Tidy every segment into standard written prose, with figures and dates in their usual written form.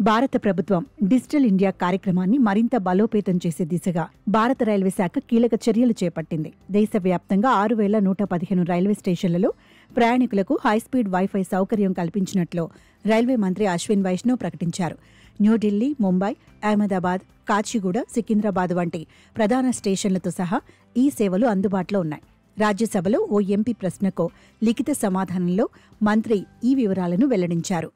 భారత ప్రభుత్వం digital India కార్యక్రమాన్ని మరింత బలోపేతం చేసే దిశగా భారత రైల్వే శాఖ కీలక చర్యలు చేపట్టింది. దేశవ్యాప్తంగా 6,115 రైల్వే స్టేషన్లలో ప్రయాణికులకు హైస్పీడ్ వైఫై సౌకర్యం కల్పించినట్లు రైల్వే మంత్రి అశ్విన్ వైష్ణవ్ ప్రకటించారు. న్యూఢిల్లీ, ముంబై, అహ్మదాబాద్, కాచిగూడ, సికింద్రాబాద్ వంటి ప్రధాన స్టేషన్లతో సహా ఈ సేవలు అందుబాటులో ఉన్నాయి. రాజ్యసభలో ఓ ఎంపీ ప్రశ్నకు లిఖిత సమాధానంలో మంత్రి ఈ వివరాలను వెల్లడించారు.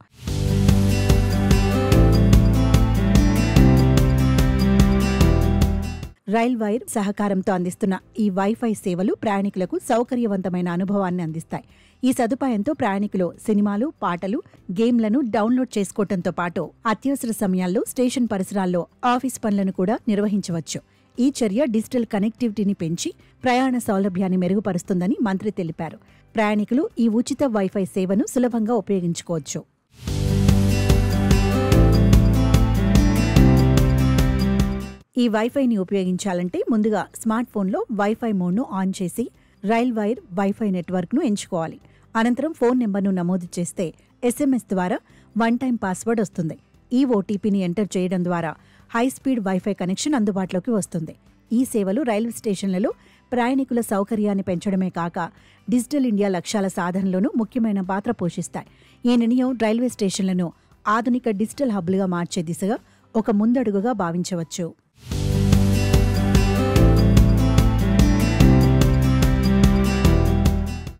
రైల్ వైర్ సహకారంతో అందిస్తున్న ఈ వైఫై సేవలు ప్రయాణికులకు సౌకర్యవంతమైన అనుభవాన్ని అందిస్తాయి. ఈ సదుపాయంతో ప్రయాణికులు సినిమాలు, పాటలు, గేమ్లను డౌన్లోడ్ చేసుకోవడంతో పాటు అత్యవసర సమయాల్లో స్టేషన్ పరిసరాల్లో ఆఫీస్ పనులను కూడా నిర్వహించవచ్చు. ఈ చర్య డిజిటల్ కనెక్టివిటీని పెంచి ప్రయాణ సౌలభ్యాన్ని మెరుగుపరుస్తుందని మంత్రి తెలిపారు. ప్రయాణికులు ఈ ఉచిత వైఫై సేవను సులభంగా ఉపయోగించుకోవచ్చు. ఈ వైఫైని ఉపయోగించాలంటే ముందుగా స్మార్ట్ ఫోన్లో వైఫై మోడ్ను ఆన్ చేసి రైల్ వైర్ వైఫై నెట్వర్క్ను ఎంచుకోవాలి. అనంతరం ఫోన్ నెంబర్ను నమోదు చేస్తే SMS ద్వారా వన్ టైం పాస్వర్డ్ వస్తుంది. ఈ ఓటీపీని ఎంటర్ చేయడం ద్వారా హైస్పీడ్ వైఫై కనెక్షన్ అందుబాటులోకి వస్తుంది. ఈ సేవలు రైల్వే స్టేషన్లలో ప్రయాణికుల సౌకర్యాన్ని పెంచడమే కాక డిజిటల్ ఇండియా లక్ష్యాల సాధనలోనూ ముఖ్యమైన పాత్ర పోషిస్తాయి. ఈ నిర్ణయం రైల్వే స్టేషన్లను ఆధునిక డిజిటల్ హబ్లుగా మార్చే దిశగా ఒక ముందడుగుగా భావించవచ్చు.